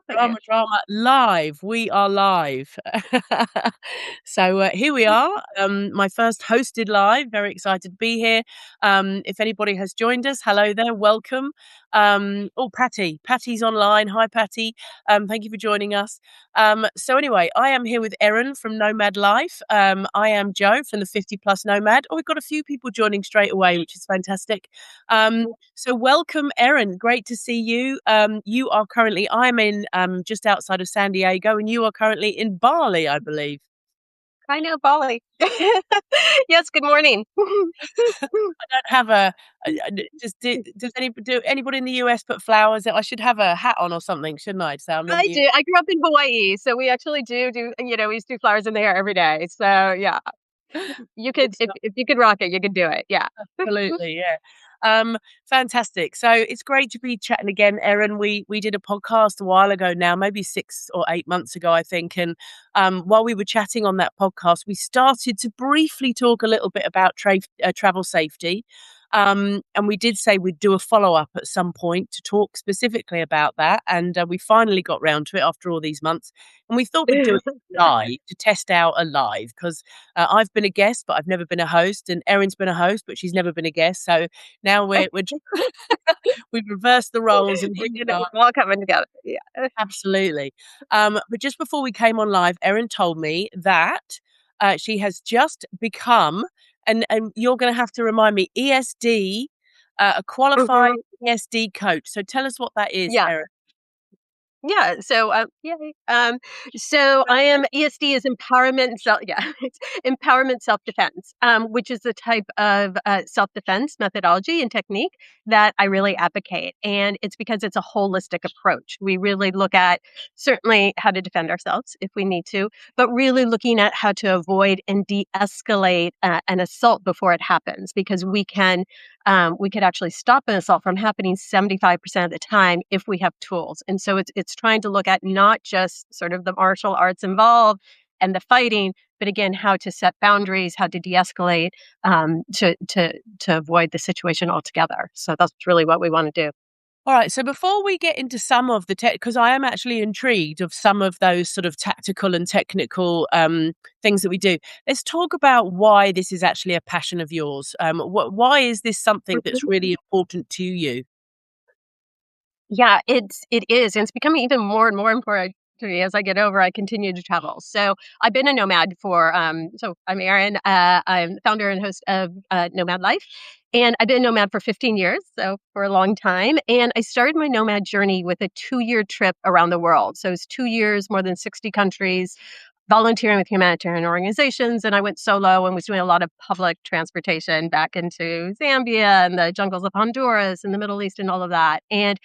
Drama, drama, live. We are live. So here we are. My first hosted live. Very excited to be here. If anybody has joined us, hello there. Welcome. Patty's online. Hi, Patty. Thank you for joining us. So anyway, I am here with Erin from Nomad Life. I am Joe from the 50 Plus Nomad. Oh, we've got a few people joining straight away, which is fantastic. So welcome, Erin. Great to see you. I'm in just outside of San Diego, and you are currently in Bali, I believe. I know, Bali. Yes, good morning. I don't have does anybody in the US put flowers? I should have a hat on or something, shouldn't I? So I'm in I the do. I grew up in Hawaii, so we actually we used to do flowers in the hair every day. So yeah, you Good could, stuff. if you could rock it, you could do it. Yeah. Absolutely, yeah. Fantastic. So it's great to be chatting again, Erin. We did a podcast a while ago now, maybe 6 or 8 months ago, I think. And while we were chatting on that podcast, we started to briefly talk a little bit about travel safety. And we did say we'd do a follow up at some point to talk specifically about that. And we finally got round to it after all these months. And we thought we'd do it live to test out a live because I've been a guest, but I've never been a host, and Erin's been a host, but she's never been a guest. So now we've reversed the roles, and here we are. We're all coming together. Yeah. Absolutely. But just before we came on live, Erin told me that she has just become, and you're going to have to remind me, ESD, a qualified Mhm. ESD coach. So tell us what that is, Yeah. Erin. Yeah. So, yay. So I am ESD is empowerment and self. Yeah, it's empowerment self defense, which is the type of self defense methodology and technique that I really advocate, and it's because it's a holistic approach. We really look at certainly how to defend ourselves if we need to, but really looking at how to avoid and de-escalate an assault before it happens, because we could actually stop an assault from happening 75% of the time if we have tools. And so it's trying to look at not just sort of the martial arts involved and the fighting, but again, how to set boundaries, how to de-escalate, to avoid the situation altogether. So that's really what we want to do. All right. So before we get into some of the tech, because I am actually intrigued of some of those sort of tactical and technical things that we do, let's talk about why this is actually a passion of yours. Why is this something that's really important to you? Yeah, it is, and it's becoming even more and more important to me as I continue to travel. So I've been a nomad for so I'm Erin. I'm founder and host of Nomad Life, and I've been a nomad for 15 years, so for a long time. And I started my nomad journey with a 2-year trip around the world. So it's 2 years, more than 60 countries, volunteering with humanitarian organizations, and I went solo and was doing a lot of public transportation back into Zambia and the jungles of Honduras and the Middle East and all of that. And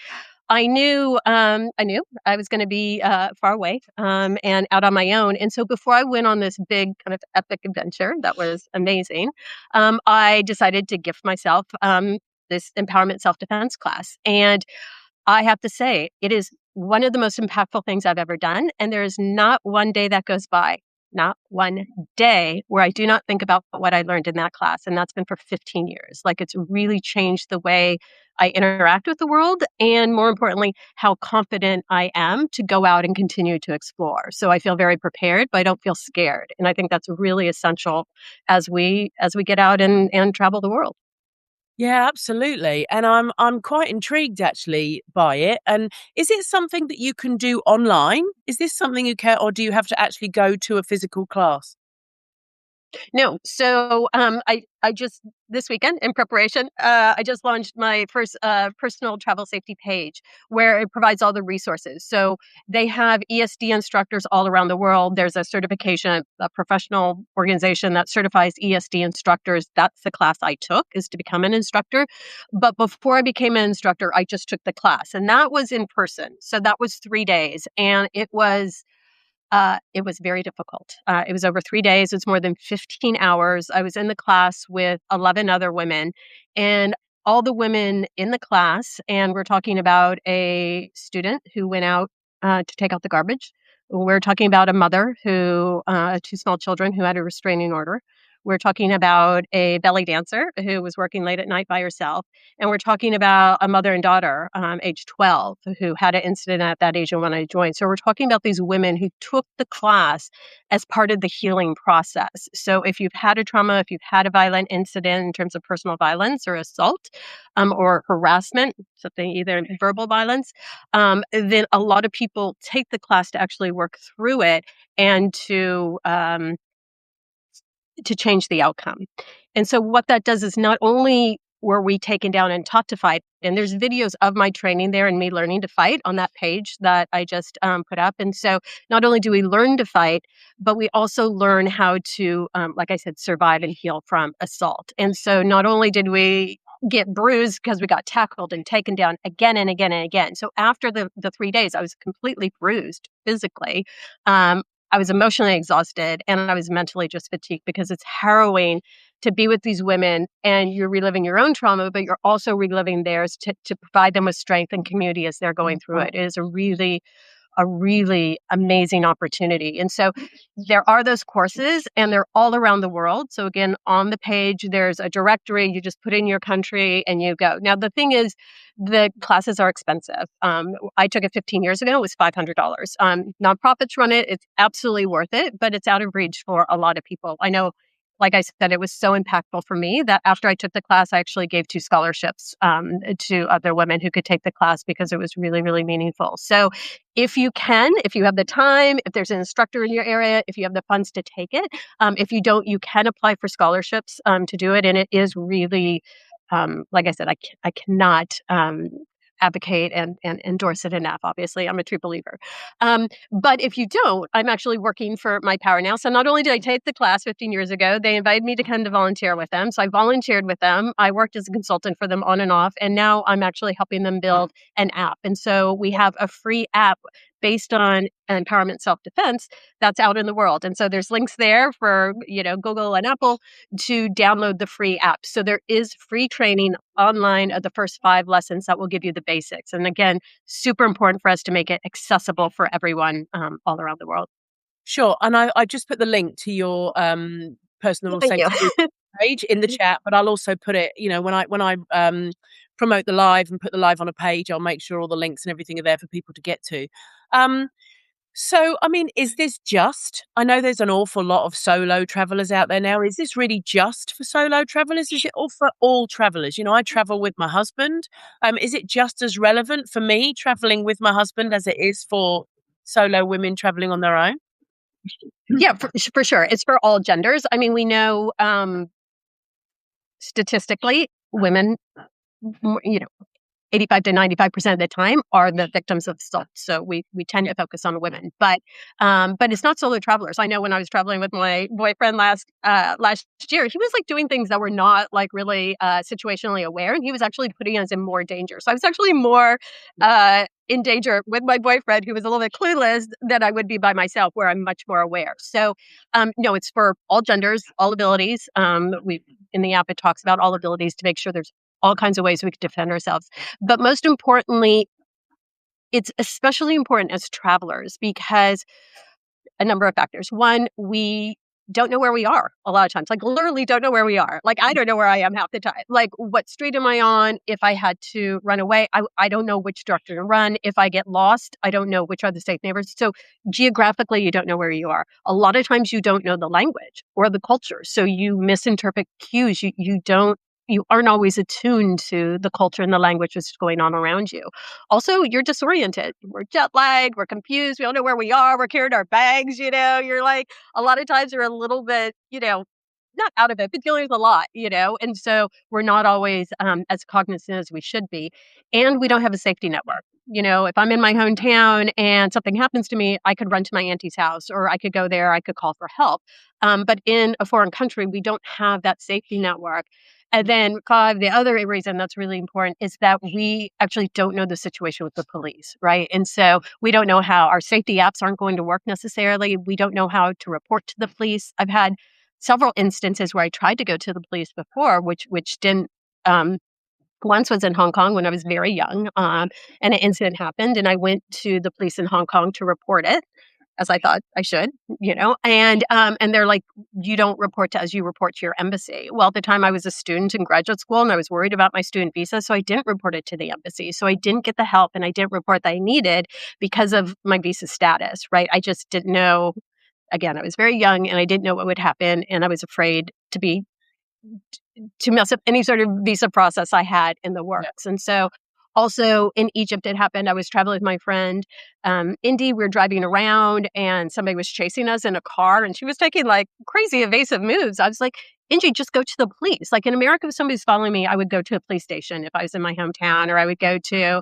I knew I was going to be far away and out on my own. And so before I went on this big kind of epic adventure that was amazing, I decided to gift myself this empowerment self defense class. And I have to say, it is one of the most impactful things I've ever done. And there is not one day that goes by, not one day where I do not think about what I learned in that class. And that's been for 15 years. Like, it's really changed the way I interact with the world. And more importantly, how confident I am to go out and continue to explore. So I feel very prepared, but I don't feel scared. And I think that's really essential as we get out and travel the world. Yeah, absolutely. And I'm quite intrigued actually by it. And is it something that you can do online? Is this something you can, or do you have to actually go to a physical class? No. So I just this weekend in preparation, I just launched my first personal travel safety page where it provides all the resources. So they have ESD instructors all around the world. There's a certification, a professional organization that certifies ESD instructors. That's the class I took, is to become an instructor. But before I became an instructor, I just took the class, and that was in person. So that was 3 days, and it was very difficult. It was over 3 days. It was more than 15 hours. I was in the class with 11 other women, and all the women in the class, and we're talking about a student who went out to take out the garbage. We're talking about a mother who, two small children who had a restraining order. We're talking about a belly dancer who was working late at night by herself. And we're talking about a mother and daughter, age 12, who had an incident at that age and wanted to join. So we're talking about these women who took the class as part of the healing process. So if you've had a trauma, if you've had a violent incident in terms of personal violence or assault, or harassment, something either verbal violence, then a lot of people take the class to actually work through it and to change the outcome. And so what that does is not only were we taken down and taught to fight, and there's videos of my training there and me learning to fight on that page that I just put up. And so not only do we learn to fight, but we also learn how to, like I said, survive and heal from assault. And so not only did we get bruised because we got tackled and taken down again and again and again. So after the 3 days, I was completely bruised physically. I was emotionally exhausted and I was mentally just fatigued because it's harrowing to be with these women and you're reliving your own trauma, but you're also reliving theirs to provide them with strength and community as they're going through it. It is a really amazing opportunity. And so there are those courses and they're all around the world. So again, on the page, there's a directory. You just put in your country and you go. Now, the thing is, the classes are expensive. I took it 15 years ago. It was $500. Nonprofits run it. It's absolutely worth it, but it's out of reach for a lot of people. I know, like I said, it was so impactful for me that after I took the class, I actually gave 2 scholarships to other women who could take the class because it was really, really meaningful. So if you can, if you have the time, if there's an instructor in your area, if you have the funds to take it, if you don't, you can apply for scholarships to do it. And it is really, like I said, I cannot advocate and endorse it enough. Obviously, I'm a true believer. But if you don't, I'm actually working for My Power now. So not only did I take the class 15 years ago, they invited me to come to volunteer with them. So I volunteered with them. I worked as a consultant for them on and off. And now I'm actually helping them build an app. And so we have a free app based on empowerment self-defense that's out in the world. And so there's links there for, Google and Apple to download the free app. So there is free training online of the first 5 lessons that will give you the basics. And again, super important for us to make it accessible for everyone all around the world. Sure. And I just put the link to your personal Thank you. safety page in the chat, but I'll also put it, when I promote the live and put the live on a page, I'll make sure all the links and everything are there for people to get to. So, I mean, is this just, I know there's an awful lot of solo travelers out there now. Is this really just for solo travelers? Is it all for all travelers? I travel with my husband. Is it just as relevant for me traveling with my husband as it is for solo women traveling on their own? Yeah, for sure. It's for all genders. I mean, we know statistically, women, you know, 85 to 95% of the time are the victims of assault. So we tend to focus on women, but it's not solo travelers. I know when I was traveling with my boyfriend last year, he was like doing things that were not like really situationally aware, and he was actually putting us in more danger. So I was actually more in danger with my boyfriend, who was a little bit clueless, than I would be by myself, where I'm much more aware. So no, it's for all genders, all abilities. We in the app it talks about all abilities to make sure there's all kinds of ways we could defend ourselves. But most importantly, it's especially important as travelers because a number of factors. One, we don't know where we are a lot of times, like literally don't know where we are. Like I don't know where I am half the time. Like what street am I on? If I had to run away, I don't know which direction to run. If I get lost, I don't know which are the safe neighbors. So geographically, you don't know where you are. A lot of times you don't know the language or the culture. So you misinterpret cues. You aren't always attuned to the culture and the language that's going on around you. Also, you're disoriented. We're jet lagged. We're confused. We don't know where we are. We're carrying our bags. You're like, a lot of times you're a little bit, not out of it, but dealing with a lot. And so we're not always as cognizant as we should be. And we don't have a safety network. If I'm in my hometown and something happens to me, I could run to my auntie's house or I could go there. I could call for help. But in a foreign country, we don't have that safety network. And then, Clive, the other reason that's really important is that we actually don't know the situation with the police, right? And so we don't know how our safety apps aren't going to work necessarily. We don't know how to report to the police. I've had several instances where I tried to go to the police before, which didn't. Once was in Hong Kong when I was very young, and an incident happened, and I went to the police in Hong Kong to report it. as I thought I should, and they're like, you don't report to us, you report to your embassy. Well, at the time I was a student in graduate school and I was worried about my student visa, so I didn't report it to the embassy. So I didn't get the help and I didn't report that I needed because of my visa status, right? I just didn't know. Again, I was very young and I didn't know what would happen, and I was afraid to mess up any sort of visa process I had in the Yeah. works. And so also in Egypt, it happened. I was traveling with my friend, Indy. We were driving around and somebody was chasing us in a car and she was taking like crazy evasive moves. I was like, Indy, just go to the police. Like in America, if somebody's following me, I would go to a police station if I was in my hometown, or I would go to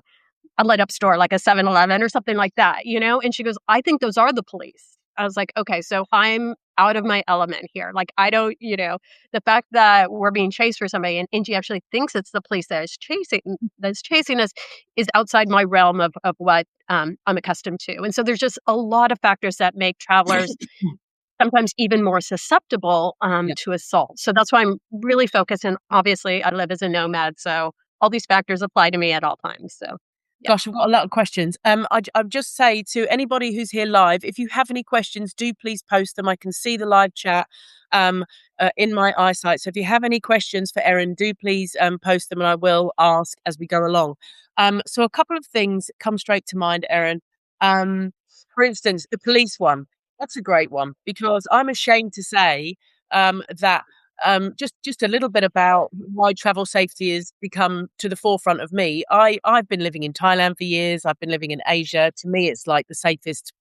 a lit up store like a 7-Eleven or something like that, And she goes, I think those are the police. I was like, okay, so I'm out of my element here. Like, I don't, the fact that we're being chased for somebody and Angie actually thinks it's the police that's chasing us is outside my realm of what I'm accustomed to. And so there's just a lot of factors that make travelers sometimes even more susceptible Yeah. to assault. So that's why I'm really focused. And obviously, I live as a nomad. So all these factors apply to me at all times. So, yeah. Gosh, I've got a lot of questions. I'd just say to anybody who's here live, if you have any questions, do please post them. I can see the live chat um, in my eyesight. So if you have any questions for Erin, do please post them and I will ask as we go along. So a couple of things come straight to mind, Erin. Um, for instance, the police one. That's a great one because I'm ashamed to say that just a little bit about why travel safety has become to the forefront of me. I've been living in Thailand for years. I've been living in Asia. To me, it's like the safest,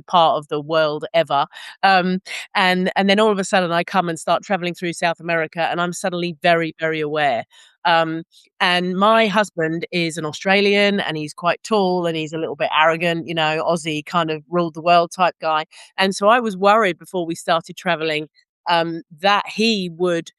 part of the world ever. Um, and then all of a sudden, I come and start traveling through South America, and I'm suddenly very, very aware. Um, and my husband is an Australian, and he's quite tall, and he's a little bit arrogant, Aussie kind of ruled the world type guy. And so I was worried before we started traveling that he would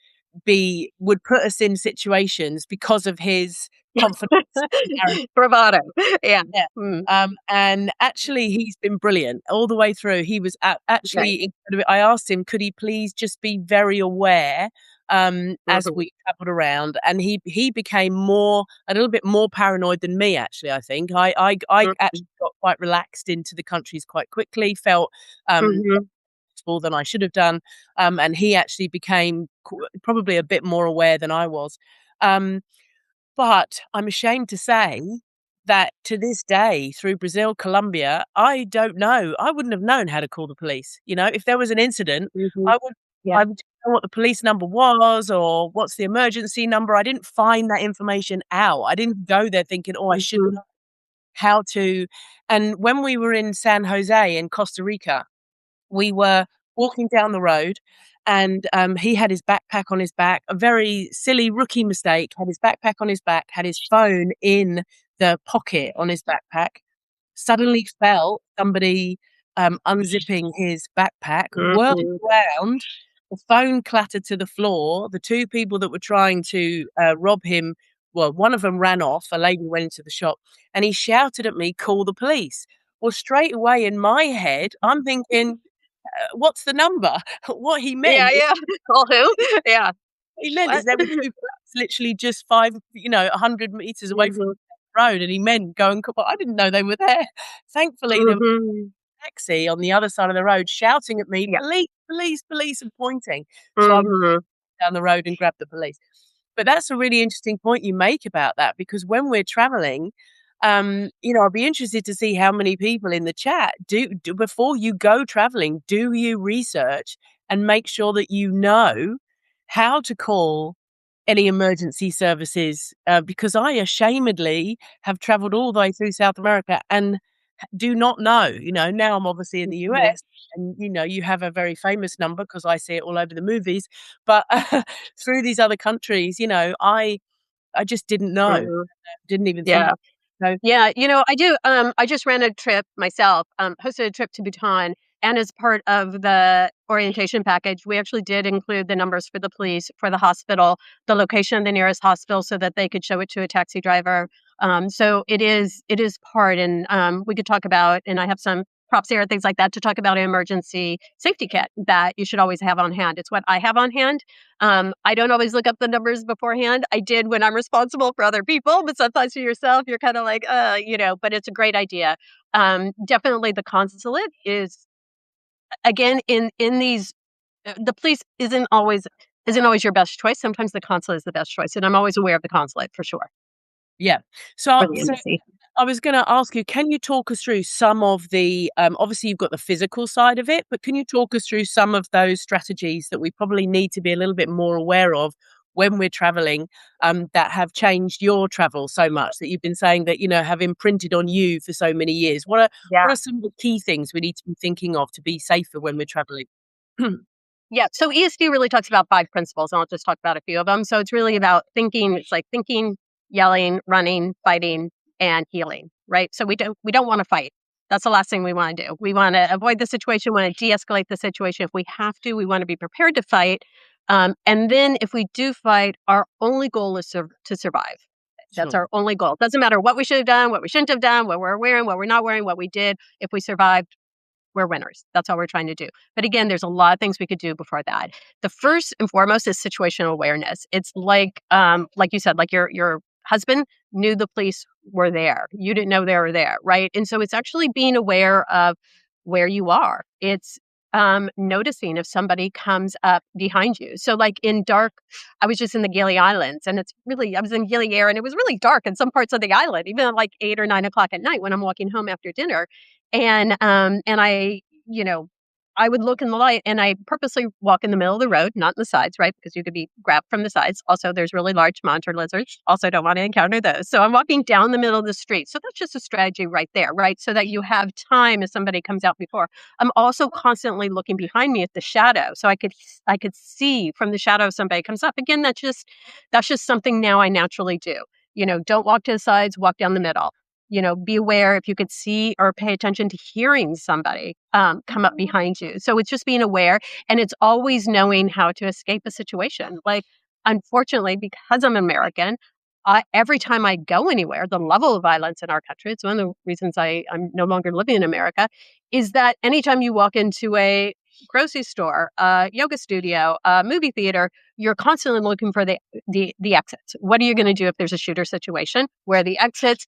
put us in situations because of his confidence and arrogance. Bravado. Yeah. Yeah. Mm, And actually, he's been brilliant all the way through. He was right. actually incredible. I asked him, could he please just be very aware as Mhm, we traveled around, and he became a little bit more paranoid than me. Actually, I think I mhm, actually got quite relaxed into the countries quite quickly. Felt mhm. more than I should have done, and he actually became probably a bit more aware than I was. Um, but I'm ashamed to say that to this day, through Brazil, Colombia, I don't know. I wouldn't have known how to call the police. If there was an incident, Mhm. I would Yeah. I would know what the police number was or what's the emergency number. I didn't find that information out. I didn't go there thinking, "Oh, I should Mhm. know how to." And when we were in San Jose in Costa Rica, we were walking down the road and he had his backpack on his back, a very silly rookie mistake, had his backpack on his back, had his phone in the pocket on his backpack, suddenly felt somebody unzipping his backpack, whirled Mhm. around, the phone clattered to the floor. The two people that were trying to rob him, well, one of them ran off, a lady went into the shop, and he shouted at me, call the police. Well, straight away in my head, I'm thinking, what's the number? What he Yeah, meant is yeah. Call who? Yeah. What? there were 2 blokes literally just 100 meters away from Mhm. the road, and he meant go and I didn't know they were there. Thankfully, there was Mhm. a taxi on the other side of the road shouting at me, Yeah. "Police, police, police," and pointing. So I Mhm. down the road and grab the police. But that's a really interesting point you make about that because when we're traveling, I'd be interested to see how many people in the chat do before you go traveling, do you research and make sure that you know how to call any emergency services? Because I ashamedly have traveled all the way through South America and do not know. Now I'm obviously in the Mhm. US and, you have a very famous number because I see it all over the movies. But through these other countries, I just didn't know, Mhm. didn't even think. Yeah. So Yeah, I do. I just ran a trip myself, hosted a trip to Bhutan, and as part of the orientation package, we actually did include the numbers for the police, for the hospital, the location of the nearest hospital, so that they could show it to a taxi driver. So it is part, and we could talk about, and I have some props here and things like that to talk about an emergency safety kit that you should always have on hand. It's what I have on hand. I don't always look up the numbers beforehand. I did when I'm responsible for other people, but sometimes for yourself, you're kind of like, but it's a great idea. Definitely the consulate is again, in these, the police isn't always your best choice. Sometimes the consulate is the best choice, and I'm always aware of the consulate for sure, Yeah. So or the so embassy. I was gonna ask you, can you talk us through some of the, obviously, you've got the physical side of it, but can you talk us through some of those strategies that we probably need to be a little bit more aware of when we're traveling, that have changed your travel so much that you've been saying that, have imprinted on you for so many years? What Yeah. are some of the key things we need to be thinking of to be safer when we're traveling? Yeah. So ESD really talks about five principles, and I'll just talk about a few of them. So it's really about thinking. It's like thinking, yelling, running, fighting, and healing. Right. So we don't want to fight. That's the last thing we want to do. We want to avoid the situation. We want to de-escalate the situation if we have to. We want to be prepared to fight. And then if we do fight, our only goal is to survive. That's Sure. our only goal. Doesn't matter what we should have done, what we shouldn't have done, what we're wearing, what we're not wearing, what we did. If we survived, we're winners. That's all we're trying to do. But again, there's a lot of things we could do before that. The first and foremost is situational awareness. It's like you said, like your husband knew the police were there. You didn't know they were there, right? And so it's actually being aware of where you are. It's noticing if somebody comes up behind you. So like in dark, I was just in the Gili Islands, and I was in Gili Air, and it was really dark in some parts of the island, even at like 8 or 9 o'clock at night when I'm walking home after dinner. And I would look in the light, and I purposely walk in the middle of the road, not in the sides, right? Because you could be grabbed from the sides. Also, there's really large monitor lizards. Also, don't want to encounter those. So I'm walking down the middle of the street. So that's just a strategy right there, right? So that you have time if somebody comes out before. I'm also constantly looking behind me at the shadow, so I could see from the shadow if somebody comes up. Again, that's just something now I naturally do. Don't walk to the sides, walk down the middle. Be aware if you could see or pay attention to hearing somebody come up behind you. So it's just being aware, and it's always knowing how to escape a situation. Like, unfortunately, because I'm American, every time I go anywhere, the level of violence in our country, it's one of the reasons I'm no longer living in America, is that anytime you walk into a grocery store, a yoga studio, a movie theater, you're constantly looking for the exits. What are you going to do if there's a shooter situation? Where are the exits?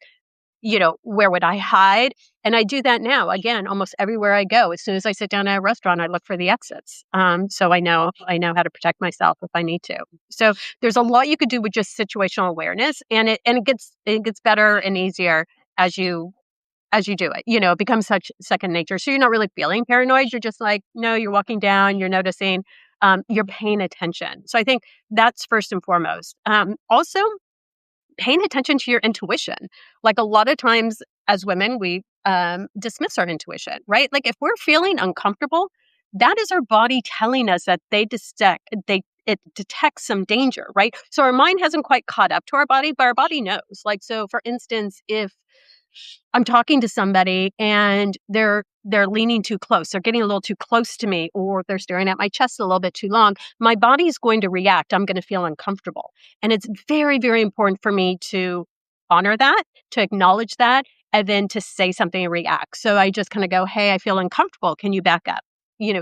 Where would I hide? And I do that now. Again, almost everywhere I go. As soon as I sit down at a restaurant, I look for the exits. So I know how to protect myself if I need to. So there's a lot you could do with just situational awareness, and it gets better and easier as you do it. It becomes such second nature. So you're not really feeling paranoid. You're just like, no, you're walking down, you're noticing, you're paying attention. So I think that's first and foremost. Also, paying attention to your intuition. Like a lot of times as women, we dismiss our intuition, right? Like if we're feeling uncomfortable, that is our body telling us that it detects some danger, right? So our mind hasn't quite caught up to our body, but our body knows. Like, so for instance, if I'm talking to somebody and they're leaning too close, they're getting a little too close to me, or they're staring at my chest a little bit too long, my body's going to react. I'm going to feel uncomfortable. And it's very, very important for me to honor that, to acknowledge that, and then to say something and react. So I just kind of go, hey, I feel uncomfortable. Can you back up?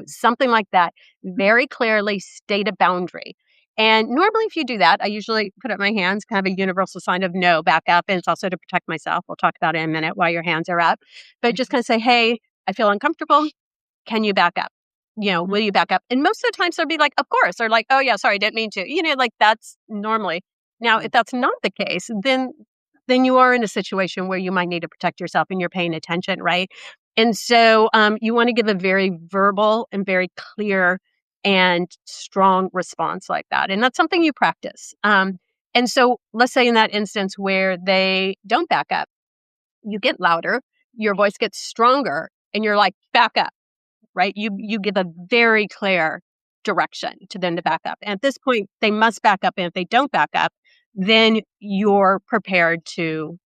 Something like that. Very clearly state a boundary. And normally, if you do that, I usually put up my hands, kind of a universal sign of no, back up. And it's also to protect myself. We'll talk about it in a minute while your hands are up. But just kind of say, hey, I feel uncomfortable. Can you back up? Will you back up? And most of the times they'll be like, of course. Or like, oh, yeah, sorry, didn't mean to. Like that's normally. Now, if that's not the case, then you are in a situation where you might need to protect yourself and you're paying attention, right? And so you want to give a very verbal and very clear and strong response like that. And that's something you practice. And so let's say in that instance where they don't back up, you get louder, your voice gets stronger, and you're like, back up, right? You give a very clear direction to them to back up. And at this point, they must back up. And if they don't back up, then you're prepared to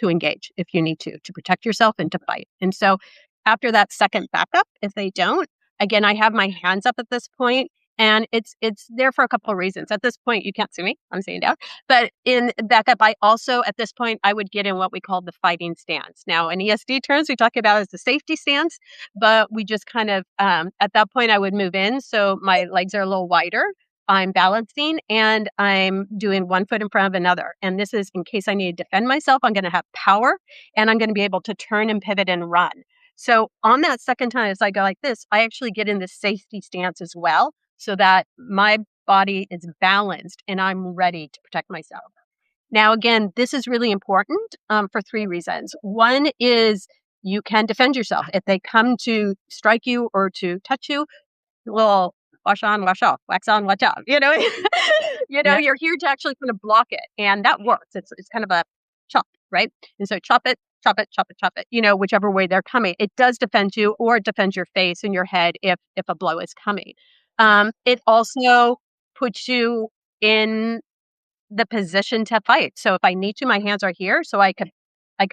engage if you need to protect yourself and to fight. And so after that second backup, if they don't, again, I have my hands up at this point, and it's there for a couple of reasons. At this point, you can't see me; I'm sitting down. But in backup, I also at this point I would get in what we call the fighting stance. Now, in ESD terms, we talk about as the safety stance, but we just kind of at that point I would move in, so my legs are a little wider. I'm balancing and I'm doing one foot in front of another. And this is in case I need to defend myself. I'm going to have power and I'm going to be able to turn and pivot and run. So on that second time, as I go like this, I actually get in this safety stance as well, so that my body is balanced and I'm ready to protect myself. Now, again, this is really important for three reasons. One is you can defend yourself. If they come to strike you or to touch you, well, wash on, wash off, wax on, watch out. Yeah. You're here to actually kind of block it, and that works. It's kind of a chop, right? And so chop it, chop it, chop it, chop it. Whichever way they're coming, it does defend you, or it defends your face and your head if a blow is coming. It also puts you in the position to fight. So if I need to, my hands are here, so I could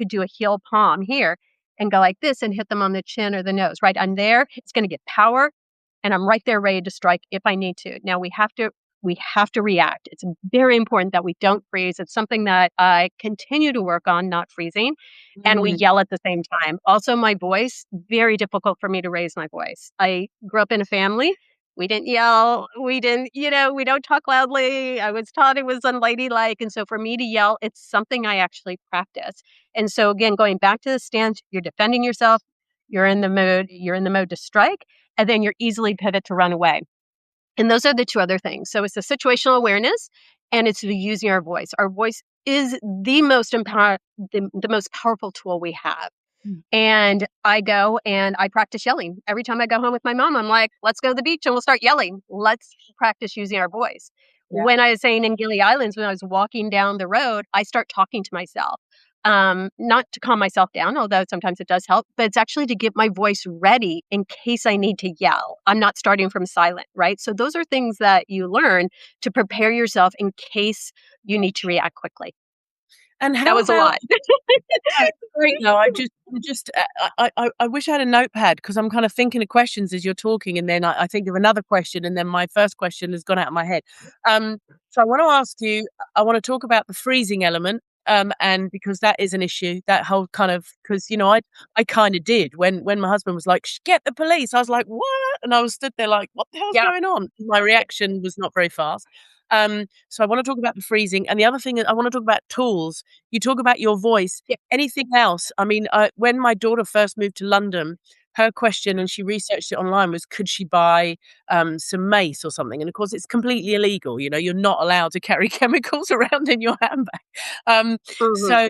do a heel palm here and go like this and hit them on the chin or the nose. Right, I'm there. It's going to get power, and I'm right there ready to strike if I need to. Now we have to react. It's very important that we don't freeze. It's something that I continue to work on, not freezing, and we Mm. yell at the same time. Also, my voice, very difficult for me to raise my voice. I grew up in a family. We didn't yell. We didn't, we don't talk loudly. I was taught it was unladylike. And so for me to yell, it's something I actually practice. And so again, going back to the stance, you're defending yourself. You're in the mode to strike, and then you're easily pivot to run away. And those are the two other things. So it's the situational awareness, and it's the using our voice. Our voice is the most powerful tool we have. Mm. And I go and I practice yelling. Every time I go home with my mom, I'm like, let's go to the beach and we'll start yelling. Let's practice using our voice. Yeah. When I was saying in Gili Islands, when I was walking down the road, I start talking to myself. Not to calm myself down, although sometimes it does help, but it's actually to get my voice ready in case I need to yell. I'm not starting from silent, right? So those are things that you learn to prepare yourself in case you need to react quickly. And That how was a about lot. That's great. No, I wish I had a notepad because I'm kind of thinking of questions as you're talking, and then I think of another question, and then my first question has gone out of my head. So I want to ask you. I want to talk about the freezing element, and because that is an issue. That whole kind of because I kind of did when my husband was like, "Get the police." I was like, "What?" And I was stood there like, "What the hell's Yeah. going on?" My reaction was not very fast. So I want to talk about the freezing, and the other thing is I want to talk about tools. You talk about your voice. Yeah. Anything else? I mean, when my daughter first moved to London, her question, and she researched it online, was could she buy some mace or something? And of course, it's completely illegal. You're not allowed to carry chemicals around in your handbag. Um, Mhm. so,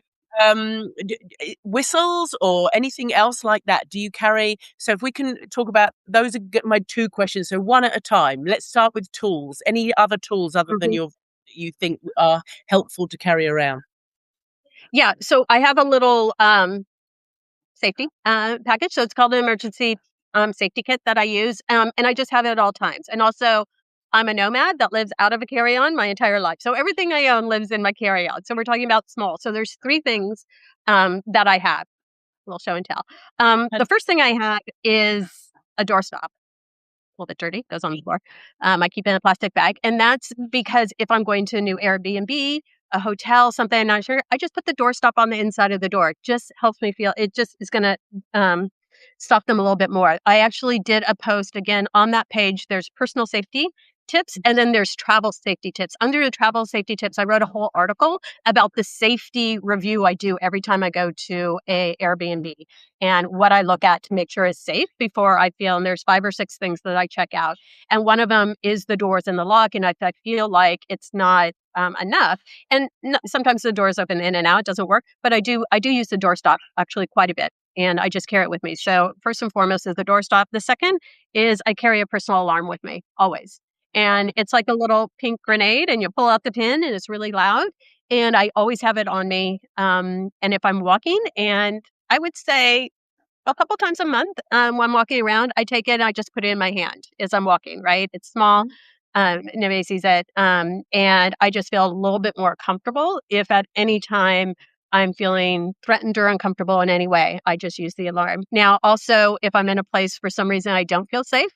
whistles or anything else like that? Do you carry? So, if we can talk about those, are my two questions. So, one at a time. Let's start with tools. Any other tools other than Mhm. you think are helpful to carry around? Yeah, so I have a little, safety, package, so it's called an emergency, safety kit that I use, and I just have it at all times, and also, I'm a nomad that lives out of a carry-on my entire life, so everything I own lives in my carry-on, so we're talking about small, so there's 3 things, that I have, a little show and tell. The first thing I have is a doorstop. A little bit dirty, goes on the floor. I keep it in a plastic bag, and that's because if I'm going to a new Airbnb, a hotel, something I'm not sure, I just put the doorstop on the inside of the door. It just helps me feel it just is gonna stop them a little bit more. I actually did a post again on that page. There's personal safety tips and then there's travel safety tips. Under the travel safety tips, I wrote a whole article about the safety review I do every time I go to a Airbnb and what I look at to make sure it's safe before I feel. And there's 5 or 6 things that I check out. And one of them is the doors and the lock. And if I feel like it's not enough, and sometimes the doors open in and out, it doesn't work, but I do use the doorstop actually quite a bit. And I just carry it with me. So first and foremost is the doorstop. The second is I carry a personal alarm with me always. And it's like a little pink grenade, and you pull out the pin, and it's really loud. And I always have it on me. And if I'm walking, and I would say a couple times a month, when I'm walking around, I take it and I just put it in my hand as I'm walking, right? It's small. Nobody sees it. And I just feel a little bit more comfortable if at any time I'm feeling threatened or uncomfortable in any way. I just use the alarm. Now, also, if I'm in a place for some reason I don't feel safe,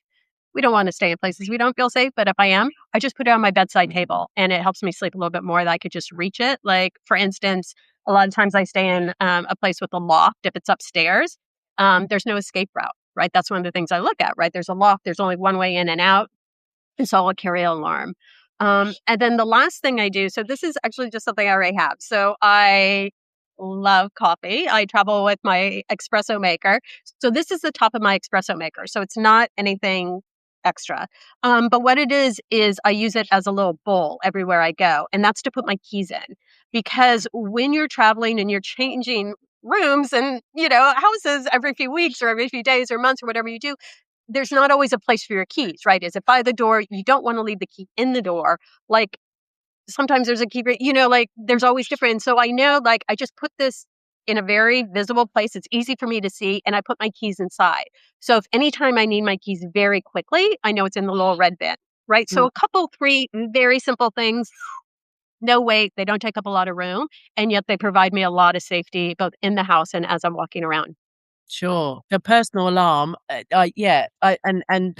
we don't want to stay in places we don't feel safe, but if I am, I just put it on my bedside table and it helps me sleep a little bit more that I could just reach it. Like, for instance, a lot of times I stay in a place with a loft. If it's upstairs, there's no escape route, right? That's one of the things I look at, right? There's a loft, there's only one way in and out. And so I'll carry an alarm. And then the last thing I do, so this is actually just something I already have. So I love coffee. I travel with my espresso maker. So this is the top of my espresso maker. So it's not anything extra. But what it is I use it as a little bowl everywhere I go. And that's to put my keys in. Because when you're traveling and you're changing rooms and, houses every few weeks or every few days or months or whatever you do, there's not always a place for your keys, right? Is it by the door? You don't want to leave the key in the door. Like sometimes there's a key, like there's always different. So I know, like, I just put this in a very visible place. It's easy for me to see, and I put my keys inside. So if anytime I need my keys very quickly, I know it's in the little red bin, right? So Mm, a couple, three very simple things. No weight, they don't take up a lot of room, and yet they provide me a lot of safety both in the house and as I'm walking around. sure. The personal alarm, yeah, and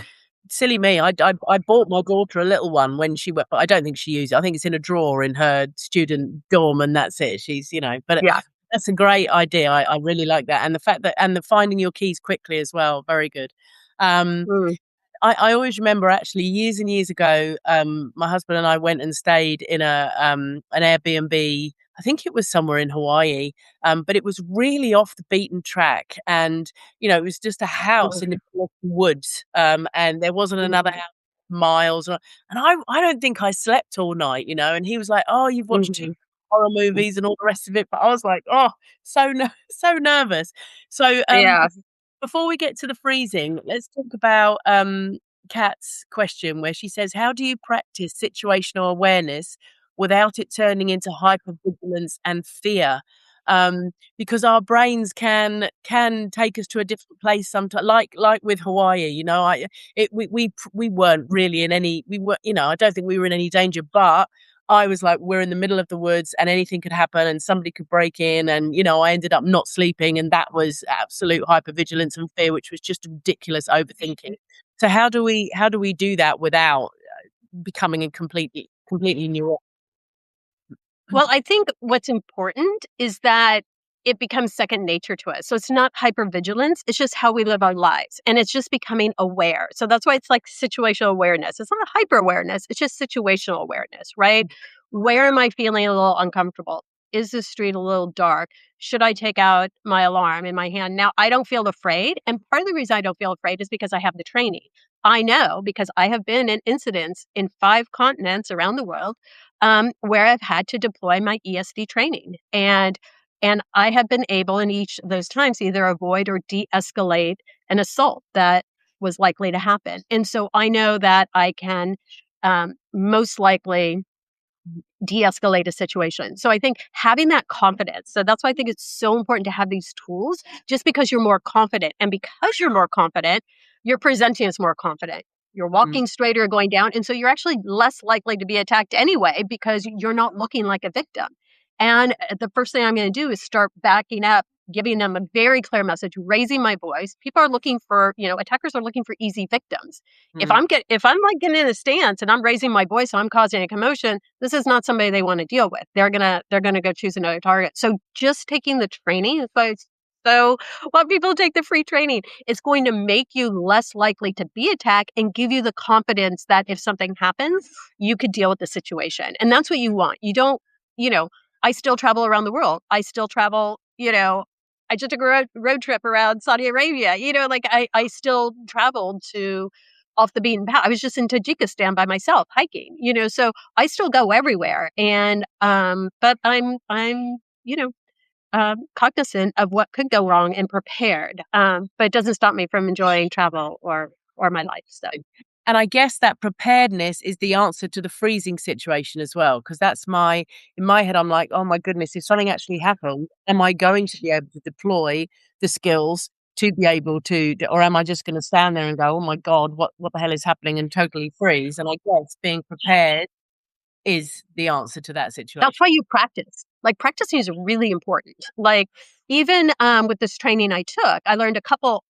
silly me, I bought my daughter a little one when she went, but I don't think she used it. I think it's in a drawer in her student dorm, and that's it. She's, but Yeah. that's a great idea. I really like that, and the fact that and the finding your keys quickly as well, very good. Um, Mm, I always remember actually years and years ago, my husband and I went and stayed in an Airbnb. I think it was somewhere in Hawaii, but it was really off the beaten track, and it was just a house mm, in the middle of the woods, and there wasn't another mhm, house miles, and I don't think I slept all night, and he was like, "Oh, you've watched too mhm. horror movies and all the rest of it," but I was like, "Oh, so nervous." So, Yeah. before we get to the freezing, let's talk about Kat's question where she says, "How do you practice situational awareness without it turning into hypervigilance and fear?" Because our brains can take us to a different place sometimes, like with Hawaii. We weren't really in any we were I don't think we were in any danger, but I was like, we're in the middle of the woods and anything could happen and somebody could break in. And, I ended up not sleeping. And that was absolute hypervigilance and fear, which was just ridiculous overthinking. So how do we do that without becoming a completely neurotic? Well, I think what's important is that it becomes second nature to us. So it's not hypervigilance, it's just how we live our lives. And it's just becoming aware. So that's why it's like situational awareness. It's not hyper awareness, it's just situational awareness, right? Where am I feeling a little uncomfortable? Is the street a little dark? Should I take out my alarm in my hand? Now, I don't feel afraid. And part of the reason I don't feel afraid is because I have the training. I know because I have been in incidents in 5 continents around the world where I've had to deploy my ESD training. And I have been able in each of those times either avoid or de-escalate an assault that was likely to happen. And so I know that I can most likely de-escalate a situation. So I think having that confidence. So that's why I think it's so important to have these tools just because you're more confident. And because you're more confident, you're presenting as more confident. You're Mm, walking straighter, going down. And so you're actually less likely to be attacked anyway because you're not looking like a victim. And the first thing I'm going to do is start backing up, giving them a very clear message, raising my voice. People are looking for, attackers are looking for easy victims. mm, If I'm like getting in a stance and I'm raising my voice and I'm causing a commotion, this is not somebody they want to deal with. They're gonna go choose another target. So just taking the training is why it's so why people take the free training. It's going to make you less likely to be attacked and give you the confidence that if something happens, you could deal with the situation. And that's what you want. You don't, you know, I still travel around the world. I still travel, I just took a road trip around Saudi Arabia. Like I still traveled to off the beaten path. I was just in Tajikistan by myself hiking, so I still go everywhere. And but I'm, cognizant of what could go wrong and prepared. But it doesn't stop me from enjoying travel or my life. So and I guess that preparedness is the answer to the freezing situation as well, because in my head, I'm like, "Oh my goodness, if something actually happened, am I going to be able to deploy the skills to be able to or am I just gonna stand there and go, 'Oh my god, what the hell is happening?' and totally freeze?" And I guess being prepared is the answer to that that's situation. why you practice. Like practicing is really important. Like even with this training I took, I learned a couple.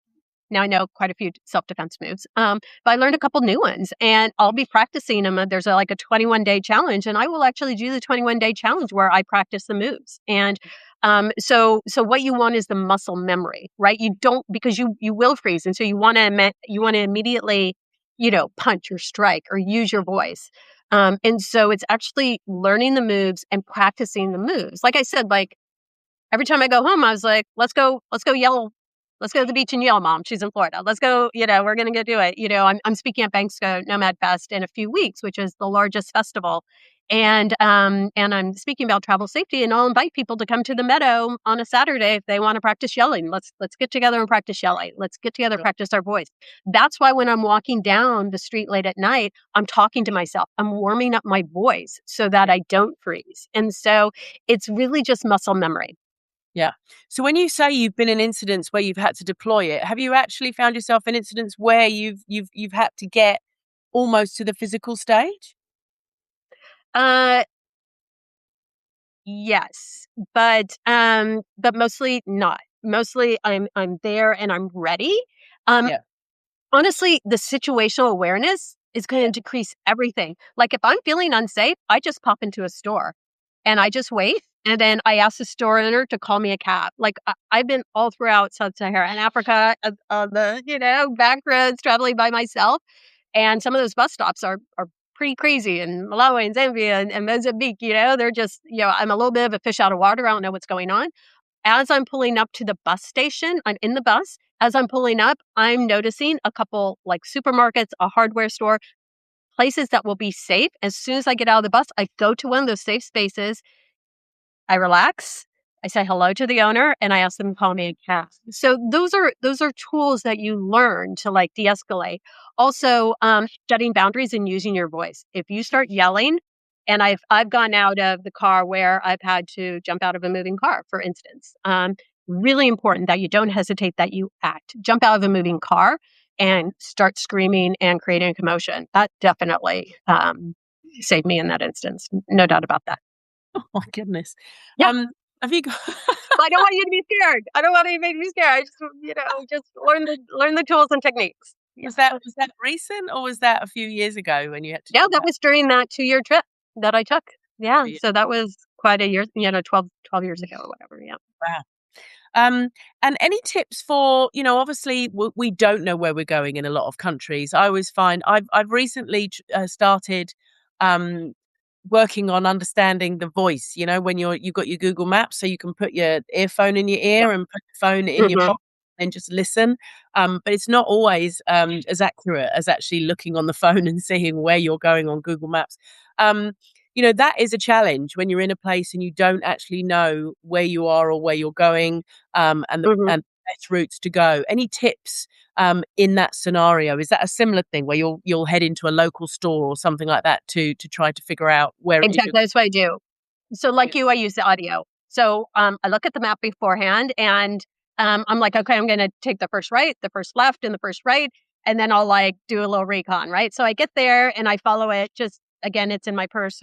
Now I know quite a few self-defense moves, but I learned a couple new ones, and I'll be practicing them. There's like a 21-day challenge, and I will actually do the 21-day challenge where I practice the moves. And so what you want is the muscle memory, right? You don't because you will freeze, and so you want to immediately, punch or strike or use your voice. And so it's actually learning the moves and practicing the moves. Like I said, like every time I go home, I was like, let's go yell. Let's go to the beach and yell, Mom. She's in Florida. Let's go, we're going to go do it. I'm speaking at Banksco Nomad Fest in a few weeks, which is the largest festival. And I'm speaking about travel safety, and I'll invite people to come to the meadow on a Saturday if they want to practice yelling. Let's get together and practice yelling. Let's get together and practice our voice. That's why when I'm walking down the street late at night, I'm talking to myself. I'm warming up my voice so that I don't freeze. And so it's really just muscle memory. Yeah. So when you say you've been in incidents where you've had to deploy it, have you actually found yourself in incidents where you've had to get almost to the physical stage? Uh, yes, but mostly not. Mostly I'm there and I'm ready. Um, Yeah. Honestly, the situational awareness is going to decrease everything. Like if I'm feeling unsafe, I just pop into a store and I just wait. And then I ask the store owner to call me a cab. Like I've been all throughout Sub-Saharan Africa, on the, back roads traveling by myself. And some of those bus stops are pretty crazy in Malawi and Zambia and Mozambique. They're just, I'm a little bit of a fish out of water. I don't know what's going on. As I'm pulling up to the bus station, I'm in the bus. As I'm pulling up, I'm noticing a couple like supermarkets, a hardware store, places that will be safe. As soon as I get out of the bus, I go to one of those safe spaces. I relax. I say hello to the owner and I ask them to call me a cab. So those are tools that you learn to like de-escalate. Also, setting boundaries and using your voice. If you start yelling, and I've gone out of the car where I've had to jump out of a moving car, for instance. Really important that you don't hesitate, that you act. Jump out of a moving car and start screaming and creating a commotion. That definitely saved me in that instance. No doubt about that. Oh my goodness. Yeah. Have you got I don't want you to be scared. I don't want you to be scared. I just, just learn the tools and techniques. Yeah. was that recent or was that a few years ago when you had to Yeah, jump that out? was during that 2-year trip that I took. Yeah. Yeah. So that was quite a year, 12 years ago or whatever. Yeah. Wow. Um, and any tips for, obviously we don't know where we're going in a lot of countries. I always find I've recently started um, working on understanding the voice. When you've got your Google Maps, so you can put your earphone in your Yeah. ear and put the phone in your Hmm. pocket and just listen. But it's not always as accurate as actually looking on the phone and seeing where you're going on Google Maps. Um, that is a challenge when you're in a place and you don't actually know where you are or where you're going, and the Hmm. best routes to go. Any tips in that scenario? Is that a similar thing where you'll head into a local store or something like that to try to figure out where it is Exactly. That's what I do. So like you, I use the audio. So I look at the map beforehand and I'm like, okay, I'm going to take the first right, the first left, and the first right. And then I'll like do a little recon, right? So I get there and I follow it. Just again, it's in my purse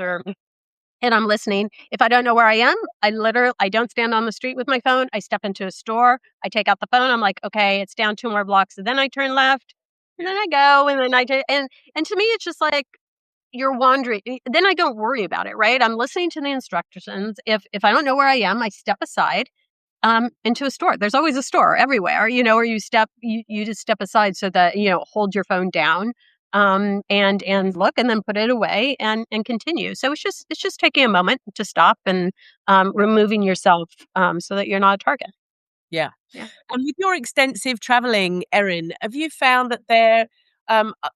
and I'm listening. If I don't know where I am, I don't stand on the street with my phone. I step into a store. I take out the phone. I'm like, okay, it's down 2 more blocks. And then I turn left and then I go and then and to me, it's just like, you're wandering, then I don't worry about it, right? I'm listening to the instructions. If I don't know where I am, I step aside into a store. There's always a store everywhere, or you just step aside so that, hold your phone down, and look and then put it away and continue. So it's just taking a moment to stop and removing yourself so that you're not a target. Yeah. Yeah. And with your extensive traveling, Erin, have you found that um, uh,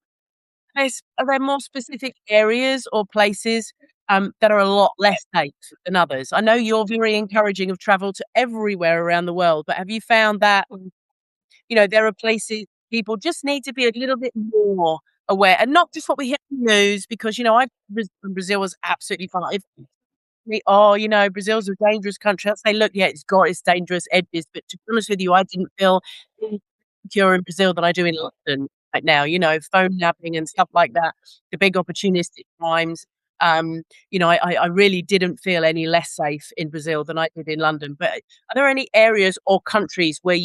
are there more specific areas or places that are a lot less safe than others? I know you're very encouraging of travel to everywhere around the world, but have you found that, there are places people just need to be a little bit more aware, and not just what we hear in the news, because, Brazil was absolutely fine. "Oh, Brazil's a dangerous country." I'd say, "Look, yeah, it's got its dangerous edges, but to be honest with you, I didn't feel any secure in Brazil than I do in London right now." Phone napping and stuff like that, the big opportunistic crimes. I really didn't feel any less safe in Brazil than I did in London. But are there any areas or countries where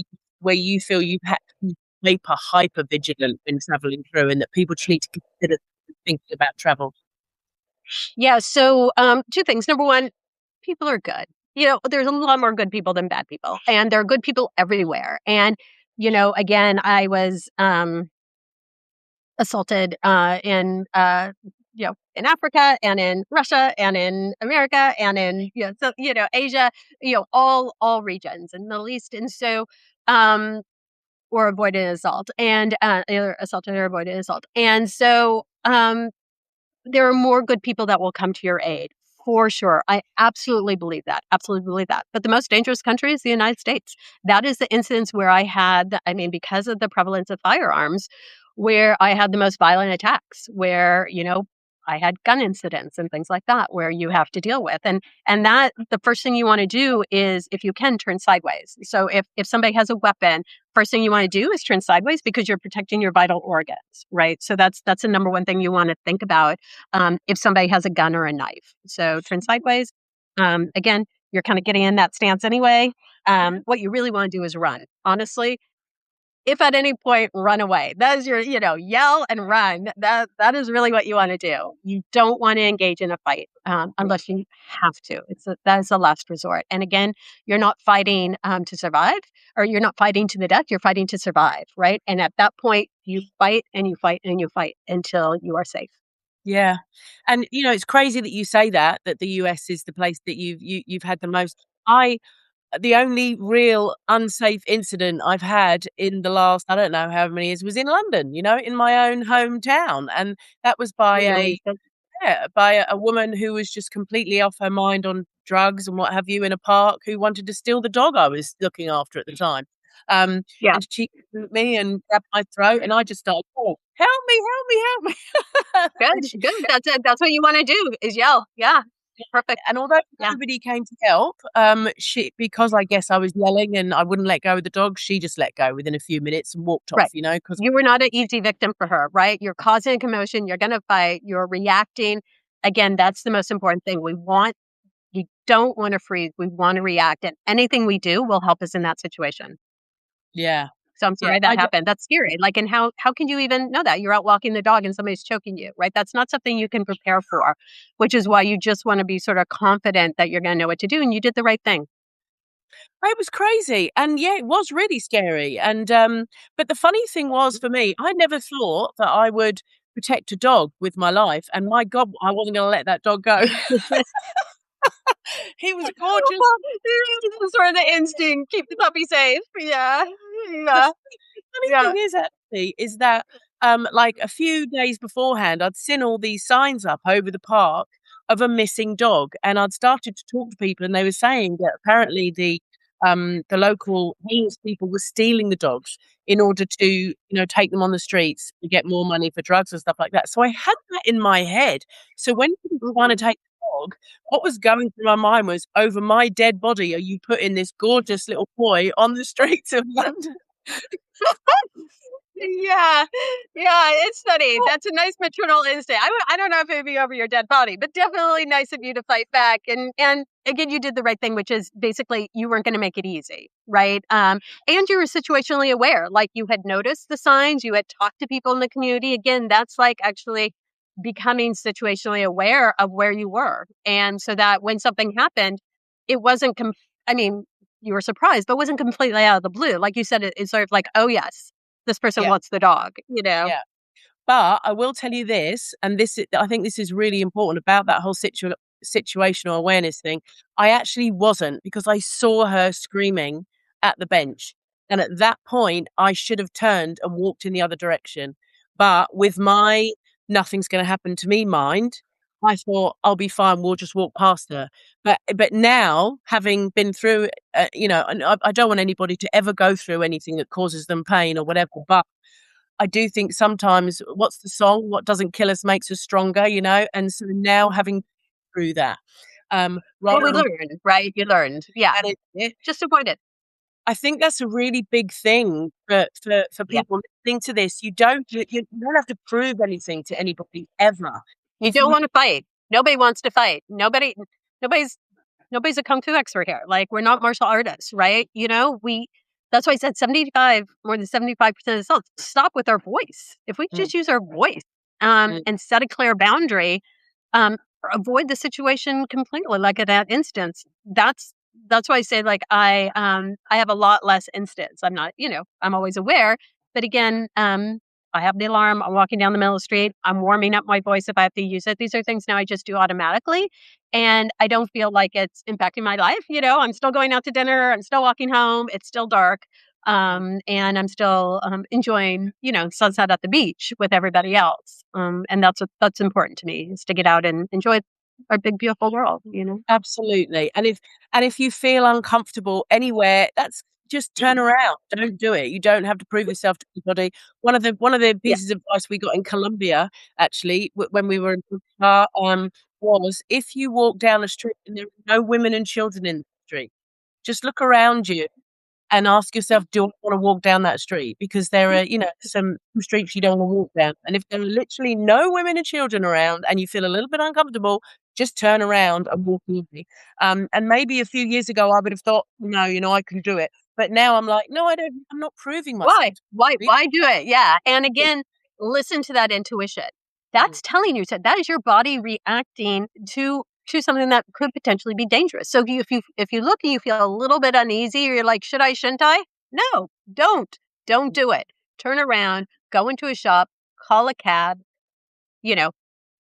you feel you've had to be hyper vigilant when traveling through, and that people just need to consider thinking about travel? Yeah. So, two things. Number one, people are good. There's a lot more good people than bad people, and there are good people everywhere. And, again, I was assaulted in in Africa and in Russia and in America and in, Asia, all regions and Middle East. And so, or avoided assault and, either assaulted or avoided assault. And so, there are more good people that will come to your aid for sure. I absolutely believe that. Absolutely believe that. But the most dangerous country is the United States. That is the instance where because of the prevalence of firearms, where I had the most violent attacks, where, I had gun incidents and things like that where you have to deal with. And that the first thing you want to do is, if you can, turn sideways. So if somebody has a weapon, first thing you want to do is turn sideways because you're protecting your vital organs, right? So that's the number one thing you want to think about, if somebody has a gun or a knife. So turn sideways. Again, you're kind of getting in that stance anyway. What you really want to do is run. Honestly, if at any point, run away. That is your, yell and run. That is really what you want to do. You don't want to engage in a fight, unless you have to. That is the last resort. And again, you're not fighting, to survive, or you're not fighting to the death. You're fighting to survive, right? And at that point, you fight and you fight and you fight until you are safe. Yeah. And, it's crazy that you say that the US is the place that you've had the most. The only real unsafe incident I've had in the last, I don't know how many years, was in London, in my own hometown. And that was by Really? a woman who was just completely off her mind on drugs and what have you in a park, who wanted to steal the dog I was looking after at the time. Yeah. And she looked at me and grabbed my throat, and I just started, "Oh, help me, help me, help me." Good. Good. That's it. That's what you want to do is yell. Yeah. Perfect. And although Yeah. nobody came to help, she, because I guess I was yelling and I wouldn't let go of the dog, she just let go within a few minutes and walked off, Right. because You were not an easy victim for her, right? You're causing a commotion. You're going to fight. You're reacting. Again, that's the most important thing. You don't want to freeze. We want to react. And anything we do will help us in that situation. yeah, So I'm yeah, sorry that happened. That's scary. Like, and how can you even know that? You're out walking the dog and somebody's choking you, right? That's not something you can prepare for, which is why you just want to be sort of confident that you're going to know what to do. And you did the right thing. it was crazy. And yeah, it was really scary. And, but the funny thing was for me, I never thought that I would protect a dog with my life. And my God, I wasn't going to let that dog go. He was gorgeous. Well, it's sort of the instinct, keep the puppy safe. Yeah. The Yeah. funny Yeah. thing is actually is that, like a few days beforehand, I'd seen all these signs up over the park of a missing dog, and I'd started to talk to people, and they were saying that apparently the local homeless people were stealing the dogs in order to, take them on the streets to get more money for drugs and stuff like that. So I had that in my head. So when people were trying to Mhm. take the dog, what was going through my mind was, over my dead body, are you putting this gorgeous little boy on the streets of London? Yeah, yeah, it's funny. That's a nice maternal instinct. I don't know if it'd be over your dead body, but definitely nice of you to fight back. And again, you did the right thing, which is basically you weren't going to make it easy, right? And you were situationally aware, like you had noticed the signs, you had talked to people in the community. Again, that's like actually becoming situationally aware of where you were, and so that when something happened, it wasn't. I mean, you were surprised, but it wasn't completely out of the blue. Like you said, it's sort of like, oh yes, this person Yeah, wants the dog. yeah. But I will tell you this, and I think this is really important about that whole situational awareness thing. I actually wasn't, because I saw her screaming at the bench. And at that point, I should have turned and walked in the other direction. But with my nothing's going to happen to me mind, I thought I'll be fine. We'll just walk past her. But now, having been through, and I don't want anybody to ever go through anything that causes them pain or whatever. But I do think sometimes, what's the song? What doesn't kill us makes us stronger, And so now, having through that, Well, rather we than learned, right? You learned. Yeah. manage it, Just avoid it. I think that's a really big thing for Yeah. people listening to this. You don't have to prove anything to anybody ever. You If don't you want to fight. Nobody wants to fight. Nobody's nobody's a kung fu expert here. Like, we're not martial artists, right? That's why I said more than 75% of assaults stop with our voice. If we Mm, just use our voice, mm, and set a clear boundary, avoid the situation completely. Like in that instance, that's why I say, like, I have a lot less instance. I'm not, I'm always aware, but again, I have the alarm. I'm walking down the middle of the street. I'm warming up my voice if I have to use it. These are things now I just do automatically. And I don't feel like it's impacting my life. I'm still going out to dinner. I'm still walking home. It's still dark. And I'm still enjoying, sunset at the beach with everybody else. And that's important to me, is to get out and enjoy our big, beautiful world. Absolutely. And if you feel uncomfortable anywhere, that's just turn around. Don't do it. You don't have to prove yourself to anybody. One of the Yeah. pieces of advice we got in Colombia, actually, when we were in Bogotá, was if you walk down the street and there are no women and children in the street, just look around you and ask yourself, do I want to walk down that street? Because there are, some streets you don't want to walk down. And if there are literally no women and children around and you feel a little bit uncomfortable, just turn around and walk away. And maybe a few years ago, I would have thought, no, I can do it. But now I'm like, no, I don't. I'm not proving myself Why? to Why? be. Why do it? Yeah. And again, listen to that intuition. Mm, That's telling you, so that is your body reacting to something that could potentially be dangerous. So if you look and you feel a little bit uneasy, or you're like, should I, shouldn't I? No, don't mm, do it. Turn around, go into a shop, call a cab, you know,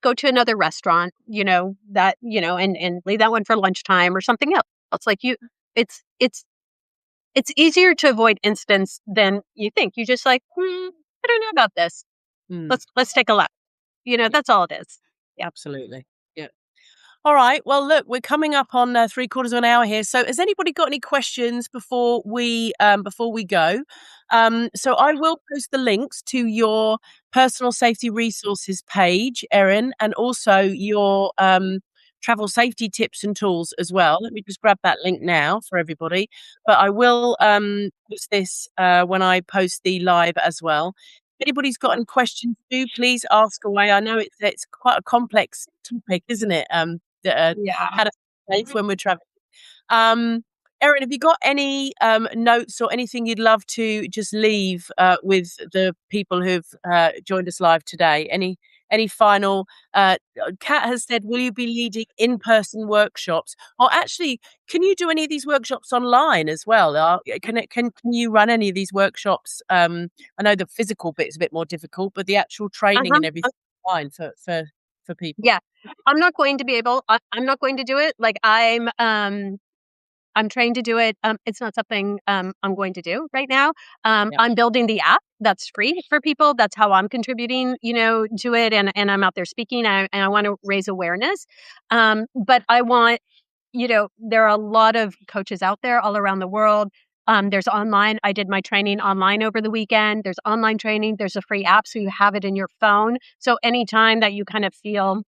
go to another restaurant, and leave that one for lunchtime or something else. It's like it's easier to avoid incidents than you think. You just like, I don't know about this. mm. Let's take a look. That's all it is. Yeah. Absolutely. Yeah. All right. Well, look, we're coming up on three-quarters of an hour here. So, has anybody got any questions before we go? So, I will post the links to your personal safety resources page, Erin, and also your travel safety tips and tools as well. Let me just grab that link now for everybody. But I will post this when I post the live as well. If anybody's got any questions, do please ask away. I know it's quite a complex topic, isn't it? Yeah. How to stay safe when we're traveling. Um, Erin, have you got any notes or anything you'd love to just leave with the people who've joined us live today? Any final? Kat has said, "Will you be leading in-person workshops?" Or actually, can you do any of these workshops online as well? Can you run any of these workshops? I know the physical bit is a bit more difficult, but the actual training Uh-huh. and everything online for people. Yeah. I'm not going to do it. Like I'm trained to do it. It's not something I'm going to do right now. Yeah. I'm building the app that's free for people. That's how I'm contributing, to it. And I'm out there speaking, and I want to raise awareness. But I want, there are a lot of coaches out there all around the world. There's online. I did my training online over the weekend. There's online training. There's a free app, so you have it in your phone. So anytime that you kind of feel,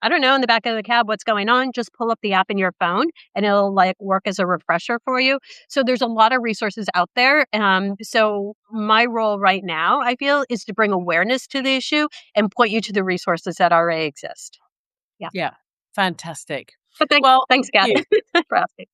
I don't know, in the back of the cab, what's going on, just pull up the app in your phone and it'll like work as a refresher for you. So there's a lot of resources out there. So my role right now, I feel, is to bring awareness to the issue and point you to the resources that already exist. Yeah. Yeah. Fantastic. But Well, thanks, Kat, thank you. for asking.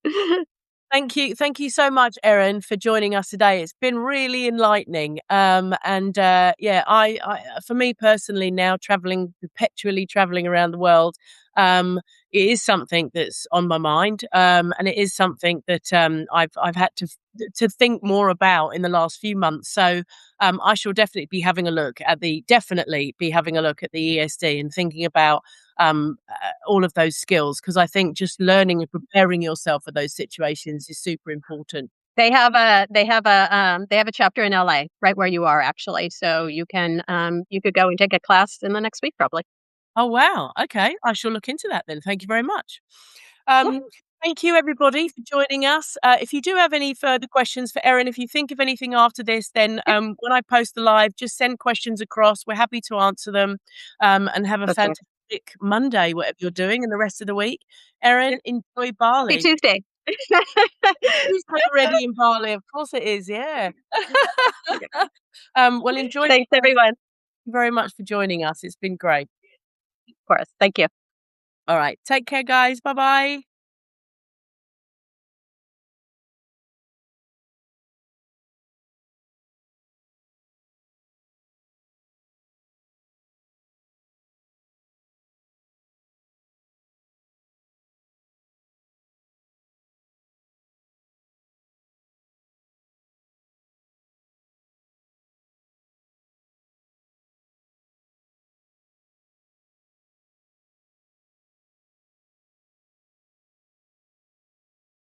Thank you so much, Erin, for joining us today. It's been really enlightening. And yeah, for me personally, now perpetually traveling around the world, it is something that's on my mind, and it is something that I've had to think more about in the last few months. So I shall definitely be having a look at the ESD and thinking about all of those skills, because I think just learning and preparing yourself for those situations is super important. They have a chapter in LA right where you are, actually. So you could go and take a class in the next week, probably. Oh, wow. Okay. I shall look into that then. Thank you very much. Yeah. Um, Thank you, everybody, for joining us. If you do have any further questions for Erin, if you think of anything after this, then when I post the live, just send questions across. We're happy to answer them, and have a Okay. fantastic Monday, whatever you're doing, and the rest of the week. Yeah. Erin, enjoy Happy Bali. Tuesday. Tuesday already in Bali. Of course it is. Yeah. Well, enjoy. Thanks, everyone. Of Thank you very much for joining us. It's been great. course. Thank you. All right. Take care, guys. Bye bye.